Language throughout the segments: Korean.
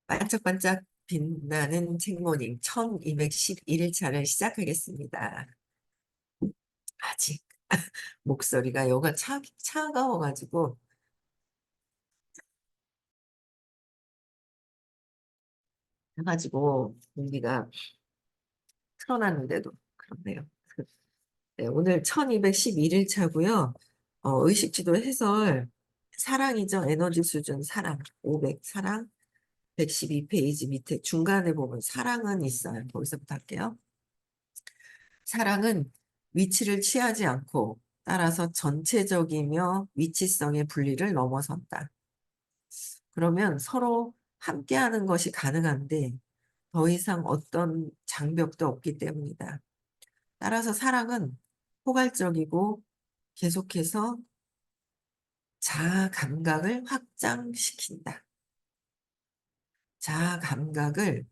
반짝반짝 빛나는 책모닝 1211일차를 시작하겠습니다. 아직 목소리가 여가 차가워가지고 공기가 틀어놨는데도 그렇네요. 네, 오늘 1211일차고요. 의식주도 해설 사랑이죠. 에너지 수준 사랑 500 사랑 112페이지 밑에 중간에 보면 사랑은 있어요. 거기서부터 할게요. 사랑은 위치를 취하지 않고 따라서 전체적이며 위치성의 분리를 넘어선다. 그러면 서로 함께하는 것이 가능한데 더 이상 어떤 장벽도 없기 때문이다. 따라서 사랑은 포괄적이고 계속해서 자아 감각을 확장시킨다. 자아 감각을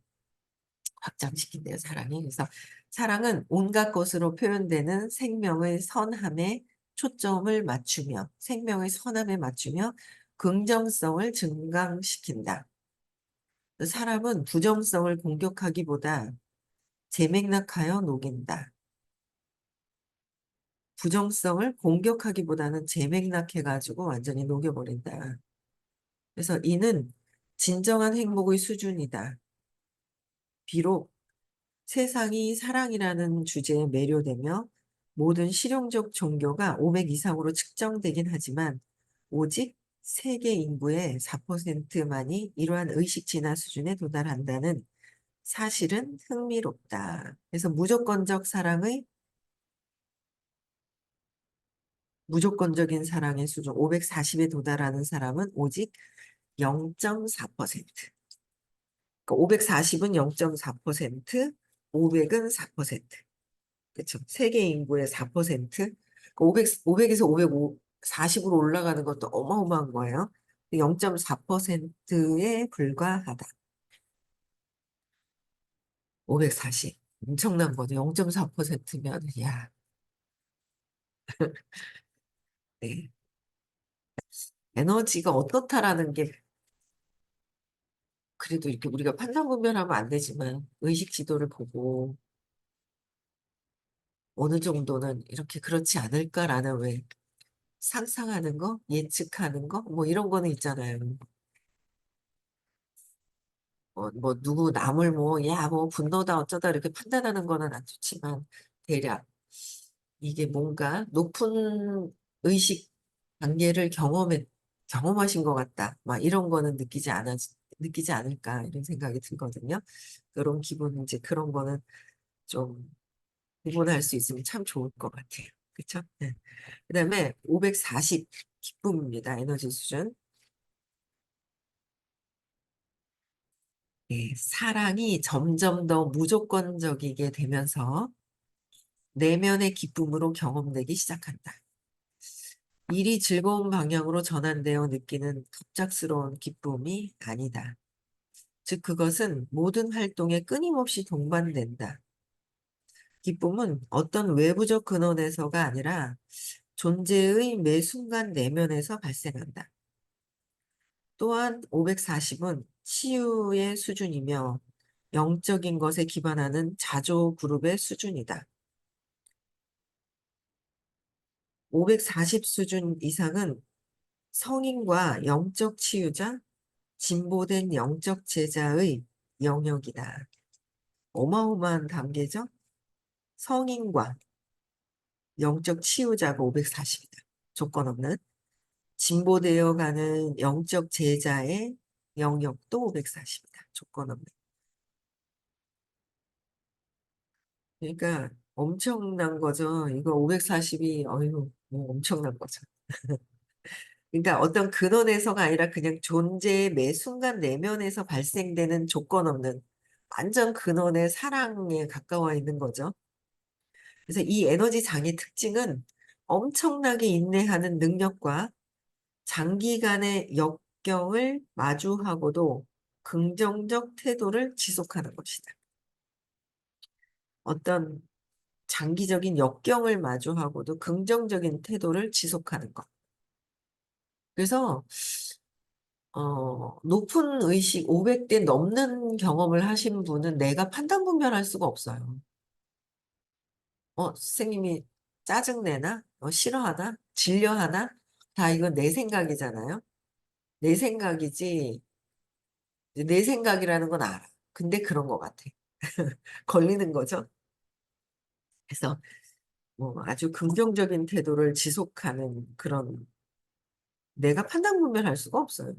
확장시킨대요, 사랑이. 그래서 사랑은 온갖 것으로 표현되는 생명의 선함에 초점을 맞추며, 생명의 선함에 맞추며 긍정성을 증강시킨다. 사람은 부정성을 공격하기보다 제맥락하여 녹인다. 부정성을 공격하기보다는 제맥락해가지고 완전히 녹여버린다. 그래서 이는 진정한 행복의 수준이다. 비록 세상이 사랑이라는 주제에 매료되며 모든 실용적 종교가 500 이상으로 측정되긴 하지만 오직 세계 인구의 4%만이 이러한 의식 진화 수준에 도달한다는 사실은 흥미롭다. 그래서 무조건적인 사랑의 수준 540에 도달하는 사람은 오직 0.4%. 그러니까 540은 0.4%, 500은 4%. 그렇죠. 세계 인구의 4%. 500에서 540으로 올라가는 것도 어마어마한 거예요. 0.4%에 불과하다. 540. 엄청난 거죠. 0.4%면, 야, 네. 에너지가 어떻다라는 게 그래도 이렇게 우리가 판단 분별하면 안 되지만 의식 지도를 보고 어느 정도는 이렇게 그렇지 않을까라는 왜 상상하는 거, 예측하는 거, 뭐 이런 거는 있잖아요. 뭐 누구 남을 뭐, 야, 뭐 분노다 어쩌다 이렇게 판단하는 거는 안 좋지만 대략 이게 뭔가 높은 의식 단계를 경험하신 것 같다. 막 이런 거는 느끼지 않을까 이런 생각이 들거든요. 그런 기분 이제 그런 거는 좀 구분할 수 있으면 참 좋을 것 같아요. 그렇죠? 네. 그다음에 540 기쁨입니다. 에너지 수준. 네, 사랑이 점점 더 무조건적이게 되면서 내면의 기쁨으로 경험되기 시작한다. 일이 즐거운 방향으로 전환되어 느끼는 갑작스러운 기쁨이 아니다. 즉, 그것은 모든 활동에 끊임없이 동반된다. 기쁨은 어떤 외부적 근원에서가 아니라 존재의 매 순간 내면에서 발생한다. 또한 540은 치유의 수준이며 영적인 것에 기반하는 자조 그룹의 수준이다. 540 수준 이상은 성인과 영적 치유자, 진보된 영적 제자의 영역이다. 어마어마한 단계죠? 성인과 영적 치유자가 540이다. 조건 없는. 진보되어 가는 영적 제자의 영역도 540이다. 조건 없는. 그러니까 엄청난 거죠. 이거 540이 어휴 뭐 엄청난 거죠. 그러니까 어떤 근원에서가 아니라 그냥 존재의 매 순간 내면에서 발생되는 조건 없는 완전 근원의 사랑에 가까워 있는 거죠. 그래서 이 에너지 장의 특징은 엄청나게 인내하는 능력과 장기간의 역경을 마주하고도 긍정적 태도를 지속하는 것이다. 어떤 장기적인 역경을 마주하고도 긍정적인 태도를 지속하는 것. 그래서 높은 의식, 500대 넘는 경험을 하신 분은 내가 판단 분별할 수가 없어요. 선생님이 짜증내나? 싫어하나? 질려하나? 다 이건 내 생각이잖아요. 내 생각이지. 내 생각이라는 건 알아. 근데 그런 것 같아. 걸리는 거죠. 그래서 뭐 아주 긍정적인 태도를 지속하는 그런 내가 판단 분별할 수가 없어요.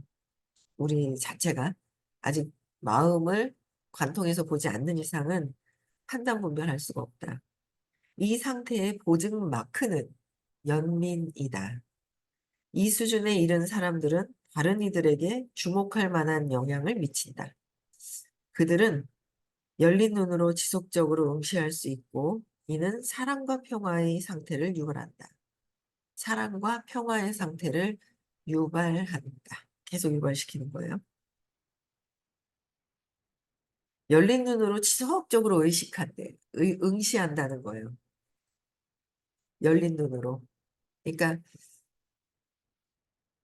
우리 자체가 아직 마음을 관통해서 보지 않는 이상은 판단 분별할 수가 없다. 이 상태의 보증 마크는 연민이다. 이 수준에 이른 사람들은 다른 이들에게 주목할 만한 영향을 미친다. 그들은 열린 눈으로 지속적으로 응시할 수 있고, 이는 사랑과 평화의 상태를 유발한다. 사랑과 평화의 상태를 유발한다. 계속 유발시키는 거예요. 열린 눈으로 지속적으로 의식한대. 응시한다는 거예요. 열린 눈으로. 그러니까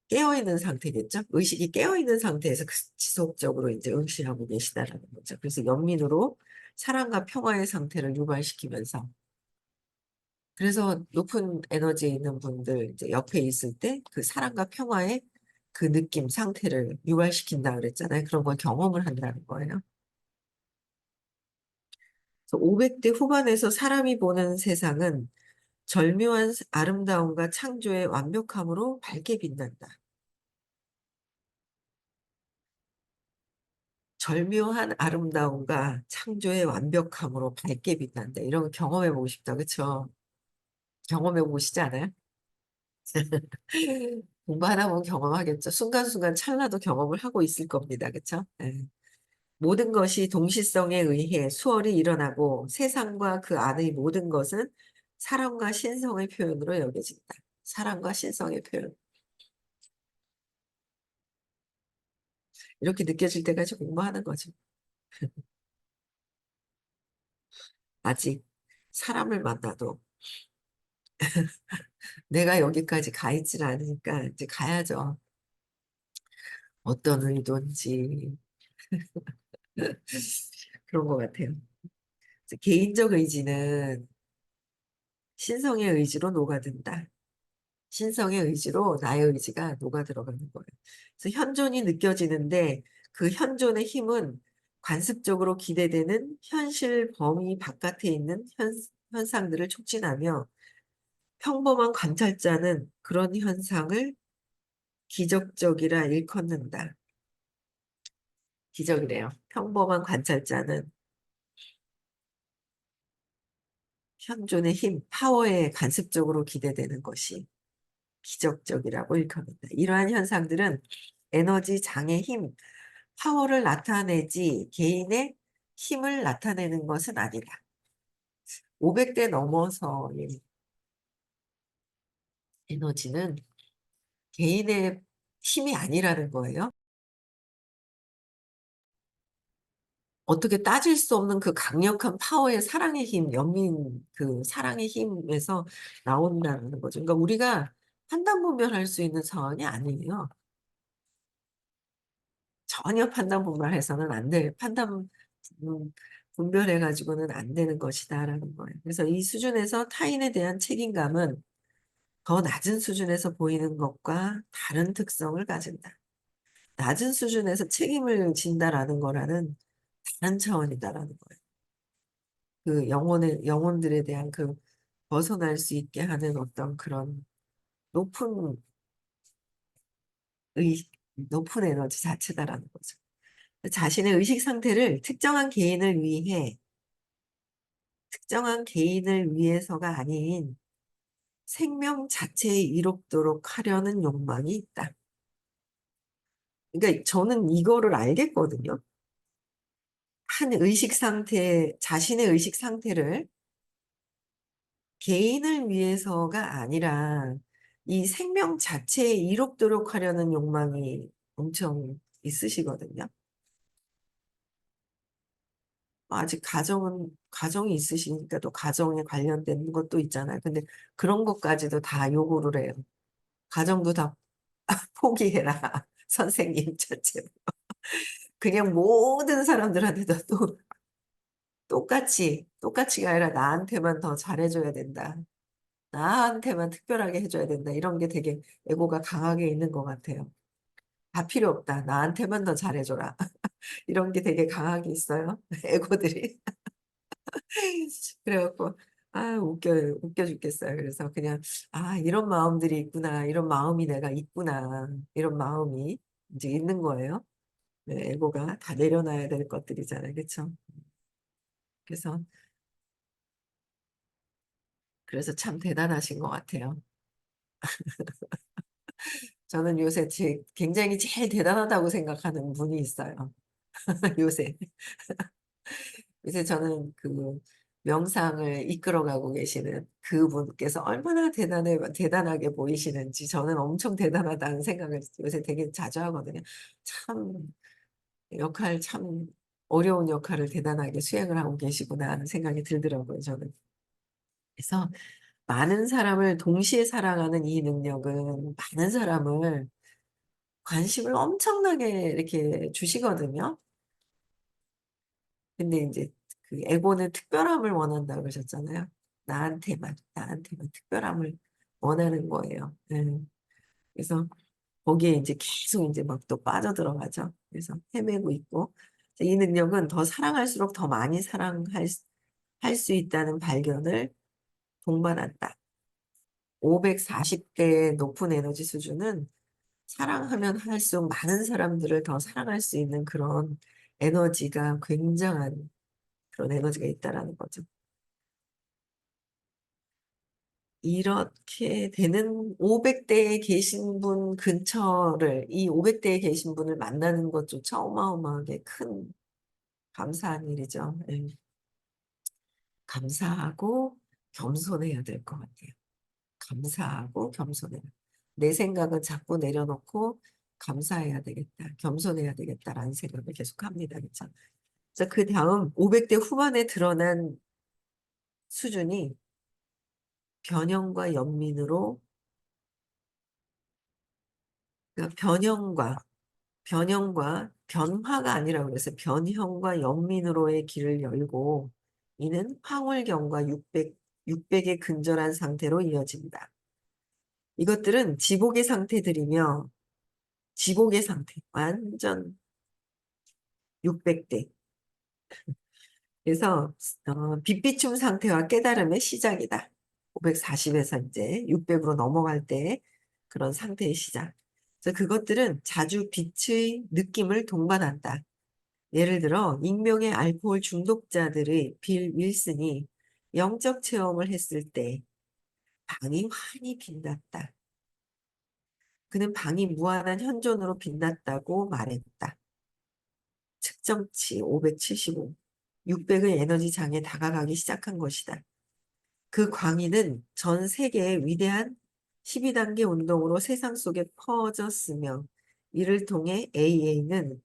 깨어있는 상태겠죠? 의식이 깨어있는 상태에서 지속적으로 이제 응시하고 계시다라는 거죠. 그래서 연민으로 사랑과 평화의 상태를 유발시키면서 그래서 높은 에너지에 있는 분들 이제 옆에 있을 때 그 사랑과 평화의 그 느낌, 상태를 유발시킨다 그랬잖아요. 그런 걸 경험을 한다는 거예요. 그래서 500대 후반에서 사람이 보는 세상은 절묘한 아름다움과 창조의 완벽함으로 밝게 빛난다. 절묘한 아름다움과 창조의 완벽함으로 밝게 빛난다. 이런 거 경험해보고 싶다. 그쵸? 경험해보고 싶지 않아요? 공부 하나 보면 경험하겠죠. 순간순간 찰나도 경험을 하고 있을 겁니다. 그쵸? 예. 모든 것이 동시성에 의해 수월히 일어나고 세상과 그 안의 모든 것은 사랑과 신성의 표현으로 여겨진다. 사랑과 신성의 표현. 이렇게 느껴질 때까지 공부하는 거죠. 아직 사람을 만나도 내가 여기까지 가 있질 않으니까 이제 가야죠. 어떤 의도인지 그런 것 같아요. 그래서 개인적 의지는 신성의 의지로 녹아든다. 신성의 의지로 나의 의지가 녹아 들어가는 거예요. 그래서 현존이 느껴지는데 그 현존의 힘은 관습적으로 기대되는 현실 범위 바깥에 있는 현상들을 촉진하며 평범한 관찰자는 그런 현상을 기적적이라 일컫는다. 기적이래요. 평범한 관찰자는 현존의 힘, 파워에 간접적으로 기대되는 것이 기적적이라고 일컫는다. 이러한 현상들은 에너지, 장의 힘, 파워를 나타내지 개인의 힘을 나타내는 것은 아니다. 500대 넘어서의 에너지는 개인의 힘이 아니라는 거예요. 어떻게 따질 수 없는 그 강력한 파워의 사랑의 힘, 연민 그 사랑의 힘에서 나온다는 거죠. 그러니까 우리가 판단 분별할 수 있는 상황이 아니에요. 전혀 판단 분별해서는 안 돼. 음, 분별해가지고는 안 되는 것이다라는 거예요. 그래서 이 수준에서 타인에 대한 책임감은 더 낮은 수준에서 보이는 것과 다른 특성을 가진다. 낮은 수준에서 책임을 진다라는 거라는 다른 차원이다라는 거예요. 그 영혼들에 대한 그 벗어날 수 있게 하는 어떤 그런 높은 높은 에너지 자체다라는 거죠. 자신의 의식 상태를 특정한 개인을 위해서가 아닌 생명 자체에 이롭도록 하려는 욕망이 있다. 그러니까 저는 이거를 알겠거든요. 자신의 의식 상태를 개인을 위해서가 아니라 이 생명 자체에 이롭도록 하려는 욕망이 엄청 있으시거든요. 아직 가정이 있으시니까 또 가정에 관련된 것도 있잖아요. 근데 그런 것까지도 다 요구를 해요. 가정도 다 포기해라. 선생님 자체로. 그냥 모든 사람들한테도 또 똑같이가 아니라 나한테만 더 잘해줘야 된다. 나한테만 특별하게 해줘야 된다. 이런 게 되게 에고가 강하게 있는 것 같아요. 다 필요 없다. 나한테만 더 잘해줘라. 이런 게 되게 강하게 있어요. 에고들이. 그래갖고, 아, 웃겨 죽겠어요. 그래서 그냥, 아, 이런 마음들이 있구나. 이런 마음이 내가 있구나. 이런 마음이 이제 있는 거예요. 네, 에고가 다 내려놔야 될 것들이잖아요. 그쵸? 그래서, 그래서 참 대단하신 것 같아요. 저는 요새 굉장히 제일 대단하다고 생각하는 분이 있어요. 요새. 요새 저는 그 명상을 이끌어가고 계시는 그분께서 얼마나 대단하게 보이시는지 저는 엄청 대단하다는 생각을 요새 되게 자주 하거든요. 참, 참 어려운 역할을 대단하게 수행을 하고 계시구나 하는 생각이 들더라고요, 저는. 그래서 많은 사람을 동시에 사랑하는 이 능력은 많은 사람을 관심을 엄청나게 이렇게 주시거든요. 근데 이제 그 에고는 특별함을 원한다고 그러셨잖아요. 나한테만 특별함을 원하는 거예요. 네. 그래서 거기에 이제 계속 이제 막 또 빠져들어가죠. 그래서 헤매고 있고 이 능력은 더 사랑할수록 더 많이 할 수 있다는 발견을 동반한다. 540대의 높은 에너지 수준은 사랑하면 할수록 많은 사람들을 더 사랑할 수 있는 그런 에너지가 굉장한 그런 에너지가 있다라는 거죠. 이렇게 되는 500대에 계신 분 근처를, 이 500대에 계신 분을 만나는 것조차 어마어마하게 큰 감사한 일이죠. 예. 감사하고 겸손해야 될 것 같아요. 감사하고 겸손해야. 내 생각은 자꾸 내려놓고 감사해야 되겠다, 겸손해야 되겠다라는 생각을 계속 합니다. 그렇죠? 그래서 그 다음 500대 후반에 드러난 수준이 변형과 연민으로, 그러니까 변화가 아니라 그래서 변형과 연민으로의 길을 열고 이는 황홀경과 600에 근절한 상태로 이어진다. 이것들은 지복의 상태들이며 지복의 상태, 완전 600대. 그래서 빛비춤 상태와 깨달음의 시작이다. 540에서 이제 600으로 넘어갈 때 그런 상태의 시작. 그래서 그것들은 자주 빛의 느낌을 동반한다. 예를 들어 익명의 알코올 중독자들의 빌 윌슨이 영적 체험을 했을 때 방이 환히 빛났다. 그는 방이 무한한 현존으로 빛났다고 말했다. 측정치 575. 600의 에너지 장에 다가가기 시작한 것이다. 그 광의는 전 세계의 위대한 12단계 운동으로 세상 속에 퍼졌으며 이를 통해 AA는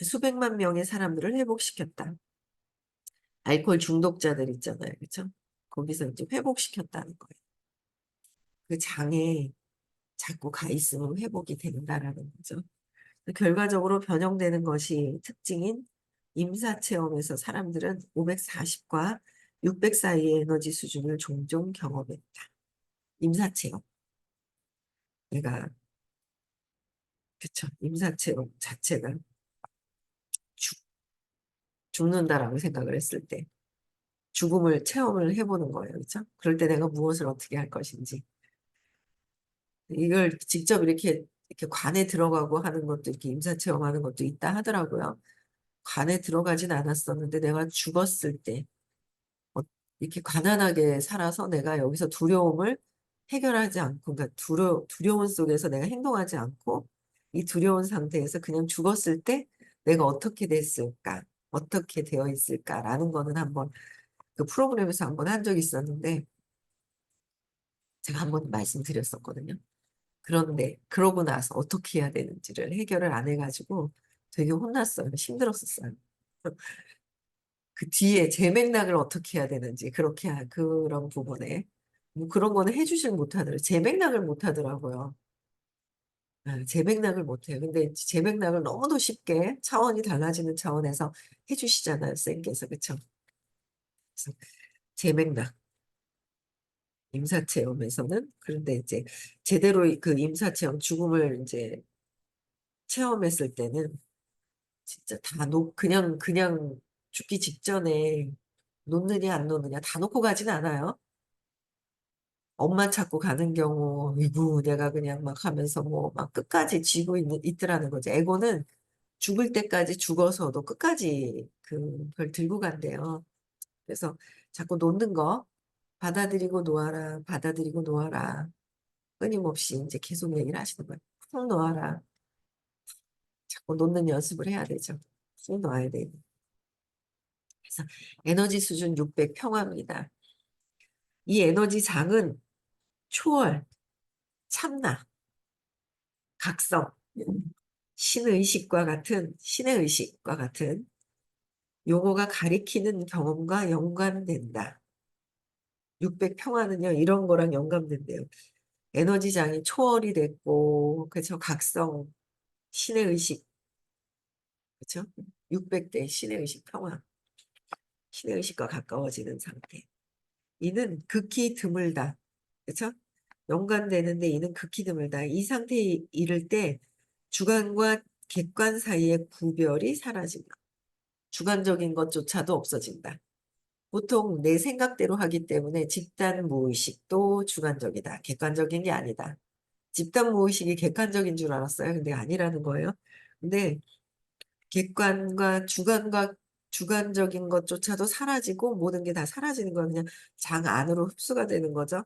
수백만 명의 사람들을 회복시켰다. 알코올 중독자들 있잖아요. 그렇죠? 거기서 이제 회복시켰다는 거예요. 그 장에 자꾸 가 있으면 회복이 된다라는 거죠. 결과적으로 변형되는 것이 특징인 임사체험에서 사람들은 540과 600 사이의 에너지 수준을 종종 경험했다. 임사체험. 내가, 그쵸. 임사체험 자체가 죽, 죽는다라고 생각을 했을 때 죽음을 체험을 해보는 거예요. 그쵸? 그럴 때 내가 무엇을 어떻게 할 것인지. 이걸 직접 이렇게 관에 들어가고 하는 것도 이렇게 임사체험하는 것도 있다 하더라고요. 관에 들어가진 않았었는데 내가 죽었을 때 어, 이렇게 가난하게 살아서 내가 여기서 두려움을 해결하지 않고, 그러니까 두려움 속에서 내가 행동하지 않고 이 두려운 상태에서 그냥 죽었을 때 내가 어떻게 됐을까? 어떻게 되어 있을까라는 거는 한번 그 프로그램에서 한번 한 적이 있었는데 제가 한번 말씀드렸었거든요. 그런데 그러고 나서 어떻게 해야 되는지를 해결을 안 해가지고 되게 혼났어요. 힘들었었어요. 그 뒤에 제 맥락을 어떻게 해야 되는지 그런 부분에 뭐 그런 거는 해주질 못하더라고요. 제 맥락을 못하더라고요. 재맥락을 못해요. 근데 재맥락을 너무도 쉽게 차원이 달라지는 차원에서 해주시잖아요. 쌤께서. 그쵸? 그래서 재맥락, 임사체험에서는. 그런데 이제 제대로 그 임사체험, 죽음을 이제 체험했을 때는 진짜 다 그냥 죽기 직전에 놓느냐 안 놓느냐 다 놓고 가진 않아요. 엄마 찾고 가는 경우, 이구 내가 그냥 막 하면서 뭐 막 끝까지 쥐고 있더라는 거죠. 에고는 죽을 때까지 죽어서도 끝까지 그걸 들고 간대요. 그래서 자꾸 놓는 거, 받아들이고 놓아라, 받아들이고 놓아라. 끊임없이 이제 계속 얘기를 하시는 거예요. 푹 놓아라. 자꾸 놓는 연습을 해야 되죠. 푹 놓아야 돼요. 그래서 에너지 수준 600 평화입니다. 이 에너지 장은 초월, 참나, 각성, 신의 의식과 같은 용어가 가리키는 경험과 연관된다. 600 평화는요, 이런 거랑 연관된대요. 에너지장이 초월이 됐고, 그쵸, 각성, 신의 의식, 그쵸? 600대 신의 의식 평화, 신의 의식과 가까워지는 상태. 이는 극히 드물다. 그쵸? 연관되는데 이는 극히 드물다. 이 상태에 이를 때 주관과 객관 사이의 구별이 사라진다. 주관적인 것조차도 없어진다. 보통 내 생각대로 하기 때문에 집단 무의식도 주관적이다. 객관적인 게 아니다. 집단 무의식이 객관적인 줄 알았어요. 근데 아니라는 거예요. 근데 객관과 주관적인 것조차도 사라지고 모든 게 다 사라지는 건 그냥 장 안으로 흡수가 되는 거죠.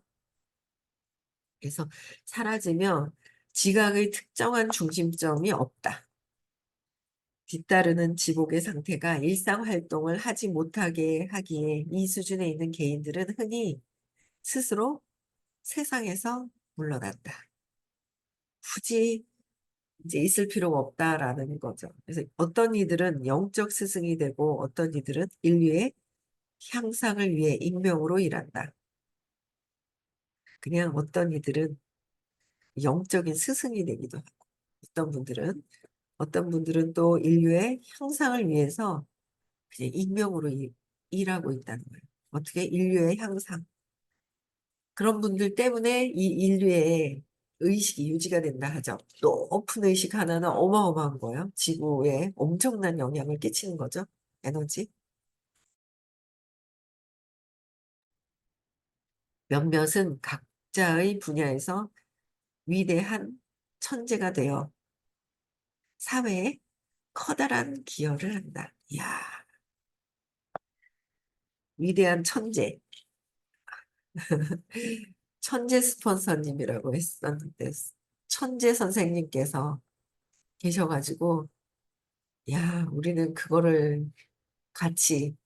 그래서 사라지면 지각의 특정한 중심점이 없다. 뒤따르는 지복의 상태가 일상 활동을 하지 못하게 하기에 이 수준에 있는 개인들은 흔히 스스로 세상에서 물러난다. 굳이 이제 있을 필요가 없다라는 거죠. 그래서 어떤 이들은 영적 스승이 되고 어떤 이들은 인류의 향상을 위해 익명으로 일한다. 그냥 어떤 이들은 영적인 스승이 되기도 하고 어떤 분들은 또 인류의 향상을 위해서 그냥 익명으로 일하고 있다는 거예요. 어떻게 인류의 향상. 그런 분들 때문에 이 인류의 의식이 유지가 된다 하죠. 높은 의식 하나는 어마어마한 거예요. 지구에 엄청난 영향을 끼치는 거죠. 에너지. 몇몇은 각자의 분야에서 위대한 천재가 되어 사회에 커다란 기여를 한다. 이야, 위대한 천재. 천재 스폰서님이라고 했었는데, 천재 선생님께서 계셔가지고, 야, 우리는 그거를 같이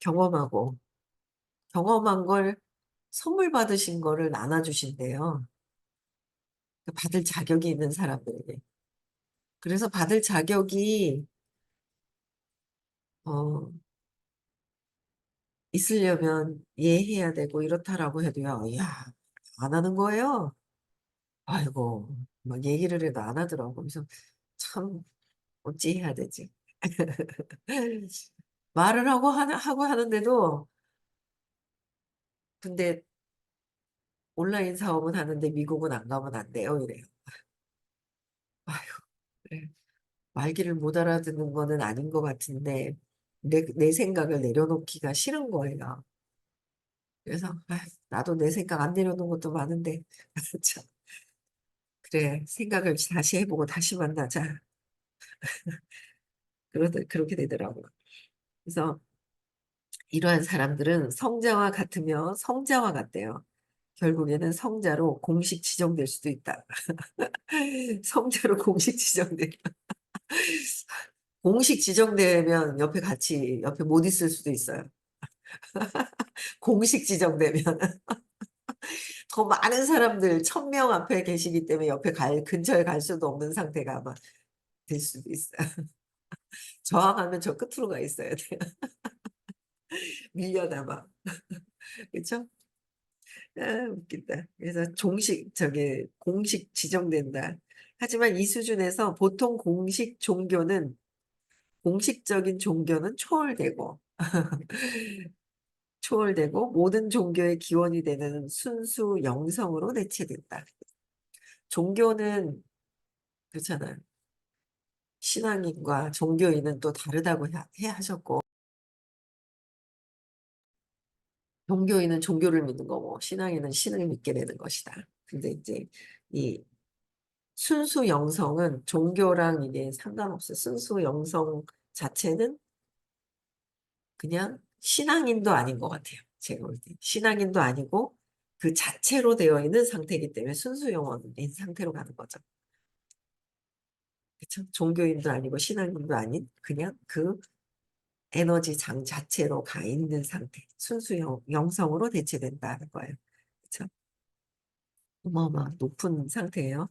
경험하고, 경험한 걸 선물 받으신 거를 나눠주신대요. 받을 자격이 있는 사람들에게. 그래서 받을 자격이, 어, 있으려면 예해야 되고 이렇다라고 해도요, 야, 안 하는 거예요. 아이고, 막 얘기를 해도 안 하더라고. 그래서 참, 어찌 해야 되지? 말을 하고 하는데도, 근데 온라인 사업은 하는데 미국은 안 가면 안 돼요. 이래요. 아휴, 그래. 말귀를 못 알아듣는 거는 아닌 것 같은데, 내 생각을 내려놓기가 싫은 거예요. 그래서, 나도 내 생각 안 내려놓은 것도 많은데, 참, 그래, 생각을 다시 해보고 다시 만나자. 그렇게 되더라고요. 그래서 이러한 사람들은 성자와 같으며 성자와 같대요. 결국에는 성자로 공식 지정될 수도 있다. 성자로 공식 지정돼. 공식 지정되면 옆에 못 있을 수도 있어요. 공식 지정되면 더 많은 사람들 1,000명 앞에 계시기 때문에 근처에 갈 수도 없는 상태가 아마 될 수도 있어요. 저항하면 저 끝으로 가 있어야 돼요. 밀려나봐. 그렇죠? 아, 웃긴다. 그래서 공식 지정된다. 하지만 이 수준에서 보통 공식적인 종교는 초월되고, 초월되고 모든 종교의 기원이 되는 순수 영성으로 대체된다. 종교는 그렇잖아요. 신앙인과 종교인은 또 다르다고 하셨고, 종교인은 종교를 믿는 거고, 신앙인은 신을 믿게 되는 것이다. 근데 이제 이 순수 영성은 종교랑 이게 상관없어요. 순수 영성 자체는 그냥 신앙인도 아닌 것 같아요. 제가 볼 때. 신앙인도 아니고 그 자체로 되어 있는 상태이기 때문에 순수 영혼인 상태로 가는 거죠. 그쵸? 종교인도 아니고 신앙인도 아닌 그냥 그 에너지 장 자체로 가 있는 상태. 순수 영성으로 대체된다는 거예요. 그쵸? 어마어마 높은 상태예요.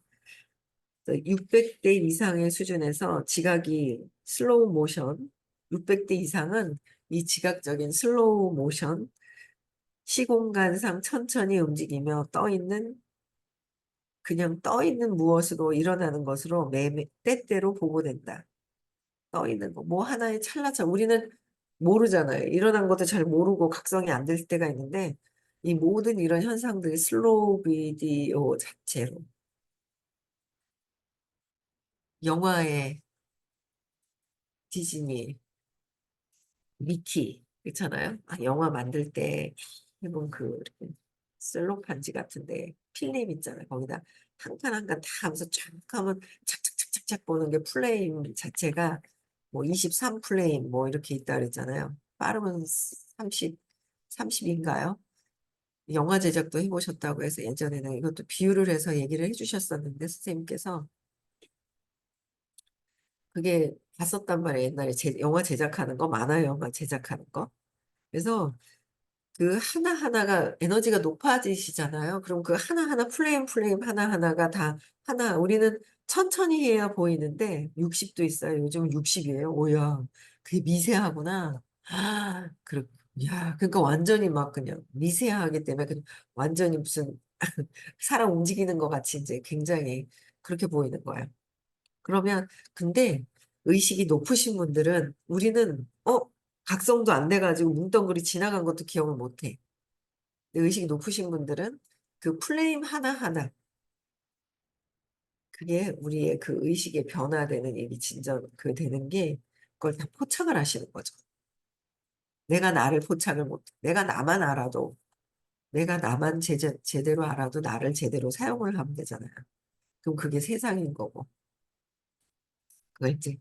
600대 이상의 수준에서 지각이 슬로우 모션, 600대 이상은 이 지각적인 슬로우 모션, 시공간상 천천히 움직이며 그냥 떠 있는 무엇으로 일어나는 것으로 때때로 보고된다. 떠 있는 거. 뭐 하나의 찰나찰. 우리는 모르잖아요. 일어난 것도 잘 모르고 각성이 안 될 때가 있는데, 이 모든 이런 현상들이 슬로우 비디오 자체로 영화의 디즈니 미키 있잖아요. 아, 영화 만들 때 해본 그 이렇게 셀로판지 같은데 필름 있잖아요. 거기다 한 칸 한 칸 다 하면서 쫙 하면 착착착착착 보는 게 플레임 자체가 뭐 23 플레임 뭐 이렇게 있다 그랬잖아요. 빠르면 30인가요? 영화 제작도 해보셨다고 해서 예전에는 이것도 비유를 해서 얘기를 해주셨었는데 선생님께서 그게 봤었단 말이에요. 옛날에 영화 제작하는 거, 만화 영화 제작하는 거. 그래서 그 하나하나가 에너지가 높아지시잖아요. 그럼 그 하나하나 플레임 하나하나가 다 우리는 천천히 해야 보이는데 60도 있어요. 요즘 60이에요. 오야. 그게 미세하구나. 그러니까 완전히 막 그냥 미세하기 때문에 그냥 완전히 무슨 사람 움직이는 것 같이 이제 굉장히 그렇게 보이는 거예요. 그러면 근데 의식이 높으신 분들은 우리는 각성도 안 돼가지고 뭉덩그리 지나간 것도 기억을 못 해. 의식이 높으신 분들은 그 플레임 하나하나 그게 우리의 그 의식의 변화되는 일이 진짜 그 되는 게 그걸 다 포착을 하시는 거죠. 내가 나를 포착을 못, 내가 나만 알아도 내가 나만 제대로 알아도 나를 제대로 사용을 하면 되잖아요. 그럼 그게 세상인 거고 그걸 이제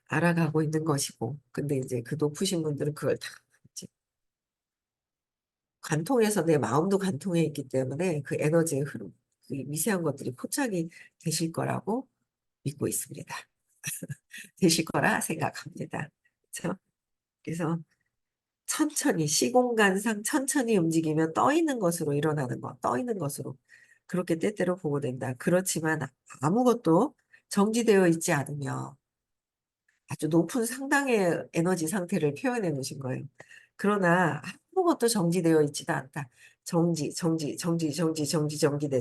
알아가고 있는 것이고 근데 이제 그 높으신 분들은 그걸 다 이제 관통해서 내 마음도 관통해 있기 때문에 그 에너지의 흐름, 그 미세한 것들이 포착이 되실 거라고 믿고 있습니다. 되실 거라 생각합니다. 그렇죠? 그래서 천천히 시공간상 천천히 움직이며 떠 있는 것으로 일어나는 것, 떠 있는 것으로 그렇게 때때로 보고 된다. 그렇지만 아무것도 정지되어 있지 않으며 아주 높은 상당의 에너지 상태를 표현해 놓으신 거예요. 그러나 아무것도 정지되어 있지도 않다. 정지돼서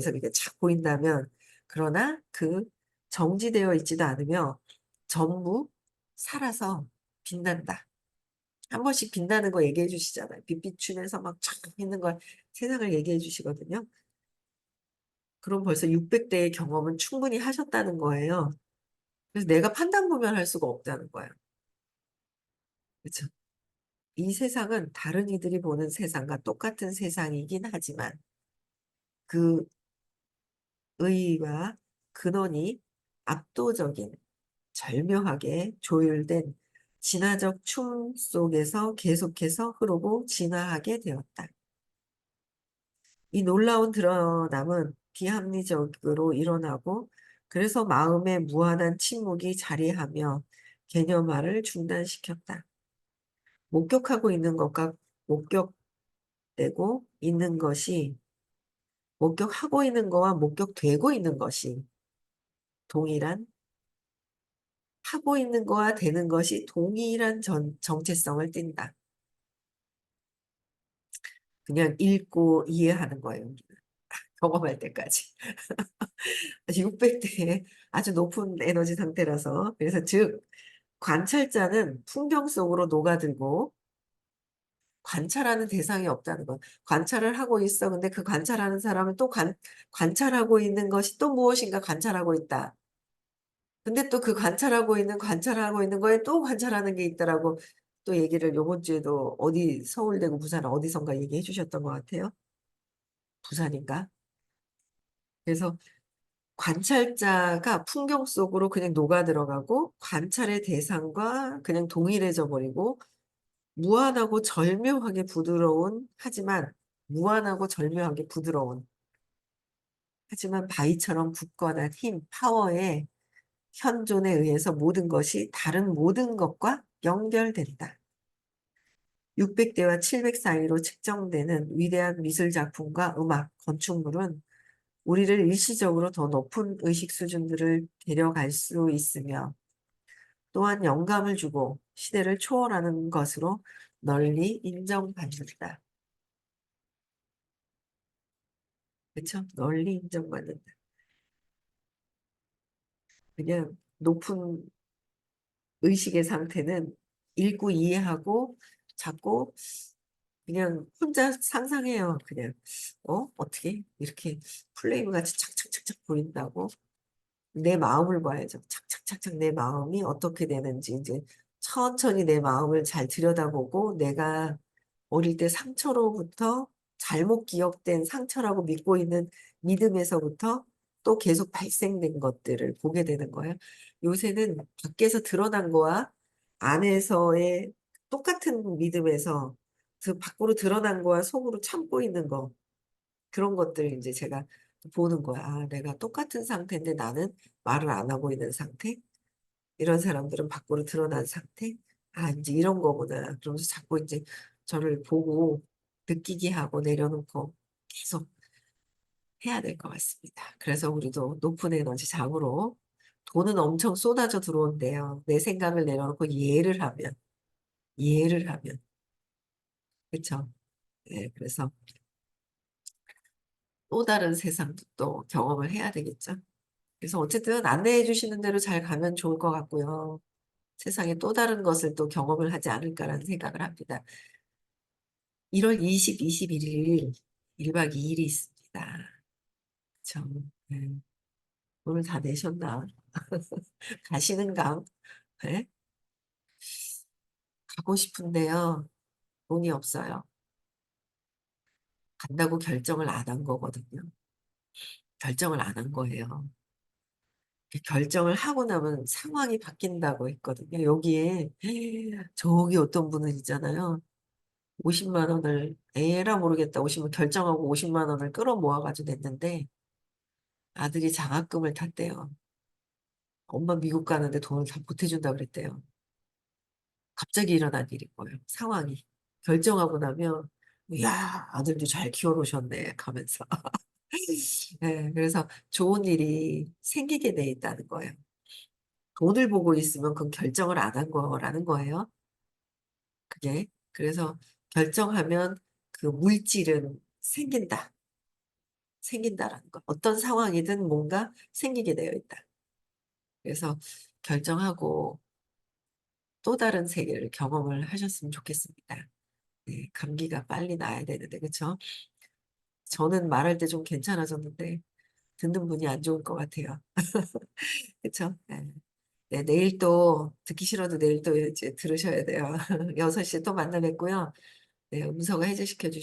이렇게 착 보인다면, 그러나 그 정지되어 있지도 않으며 전부 살아서 빛난다. 한 번씩 빛나는 거 얘기해 주시잖아요. 빛비춤에서 막 쫙 있는 걸 세상을 얘기해 주시거든요. 그럼 벌써 600대의 경험은 충분히 하셨다는 거예요. 그래서 내가 판단 보면할 수가 없다는 거예요. 그렇죠? 이 세상은 다른 이들이 보는 세상과 똑같은 세상이긴 하지만 그 의의와 근원이 압도적인 절묘하게 조율된 진화적 춤 속에서 계속해서 흐르고 진화하게 되었다. 이 놀라운 드러남은 비합리적으로 일어나고 그래서 마음의 무한한 침묵이 자리하며 개념화를 중단시켰다. 목격하고 있는 것과 목격되고 있는 것이 목격하고 있는 거와 목격되고 있는 것이 동일한 하고 있는 거와 되는 것이 동일한 정체성을 띈다. 그냥 읽고 이해하는 거예요. 경험할 때까지. 600대의 아주 높은 에너지 상태라서. 그래서 즉, 관찰자는 풍경 속으로 녹아들고 관찰하는 대상이 없다는 것. 관찰을 하고 있어. 근데 그 관찰하는 사람은 또 관찰하고 있는 것이 또 무엇인가 관찰하고 있다. 근데 또 그 관찰하고 있는 거에 또 관찰하는 게 있더라고. 또 얘기를 요번 주에도 어디 서울대고 부산 어디선가 얘기해 주셨던 것 같아요. 부산인가? 그래서 관찰자가 풍경 속으로 그냥 녹아 들어가고 관찰의 대상과 그냥 동일해져 버리고 무한하고 절묘하게 부드러운 하지만 무한하고 절묘하게 부드러운 하지만 바위처럼 굳건한 힘, 파워의 현존에 의해서 모든 것이 다른 모든 것과 연결된다. 600대와 700 사이로 측정되는 위대한 미술 작품과 음악, 건축물은 우리를 일시적으로 더 높은 의식 수준들을 데려갈 수 있으며 또한 영감을 주고 시대를 초월하는 것으로 널리 인정받는다. 그렇죠? 널리 인정받는다. 그냥 높은 의식의 상태는 읽고 이해하고 자꾸 그냥 혼자 상상해요. 그냥 어떻게 이렇게 플레이브 같이 착착착착 보인다고 내 마음을 봐야죠. 착착착착 내 마음이 어떻게 되는지 이제 천천히 내 마음을 잘 들여다보고 내가 어릴 때 상처로부터 잘못 기억된 상처라고 믿고 있는 믿음에서부터 또 계속 발생된 것들을 보게 되는 거예요. 요새는 밖에서 드러난 거와 안에서의 똑같은 믿음에서 그 밖으로 드러난 거와 속으로 참고 있는 거 그런 것들 이제 제가 보는 거야. 아, 내가 똑같은 상태인데 나는 말을 안 하고 있는 상태? 이런 사람들은 밖으로 드러난 상태? 아, 이제 이런 거구나. 그러면서 자꾸 이제 저를 보고 느끼게 하고 내려놓고 계속 해야 될 것 같습니다. 그래서 우리도 높은 에너지 장으로 돈은 엄청 쏟아져 들어온대요. 내 생각을 내려놓고 이해를 하면. 그쵸? 네, 그래서 또 다른 세상도 또 경험을 해야 되겠죠. 그래서 어쨌든 안내해 주시는 대로 잘 가면 좋을 것 같고요. 세상에 또 다른 것을 또 경험을 하지 않을까라는 생각을 합니다. 1월 20, 21일 1박 2일이 있습니다. 그쵸. 네. 오늘 다 내셨나? 가시는가? 네? 가고 싶은데요. 돈이 없어요. 간다고 결정을 안 한 거거든요. 결정을 안 한 거예요. 결정을 하고 나면 상황이 바뀐다고 했거든요. 여기에 저기 어떤 분은 있잖아요. 50만 원을 에라 모르겠다. 50만 결정하고 50만 원을 끌어모아가지고 냈는데 아들이 장학금을 탔대요. 엄마 미국 가는데 돈을 다 보태준다 그랬대요. 갑자기 일어난 일인 거예요. 상황이. 결정하고 나면 이야 아들도 잘 키워놓으셨네 하면서 네, 그래서 좋은 일이 생기게 돼 있다는 거예요. 돈을 보고 있으면 그건 결정을 안 한 거라는 거예요. 그게. 그래서 결정하면 그 물질은 생긴다라는 거. 어떤 상황이든 뭔가 생기게 되어 있다. 그래서 결정하고 또 다른 세계를 경험을 하셨으면 좋겠습니다. 네, 감기가 빨리 나야 되는데, 그쵸? 저는 말할 때 좀 괜찮아졌는데, 듣는 분이 안 좋을 것 같아요. 그쵸? 네. 네, 내일 또, 듣기 싫어도 내일 또 이제 들으셔야 돼요. 6시에 또 만나 뵙고요. 네, 음성을 해제시켜 주시고.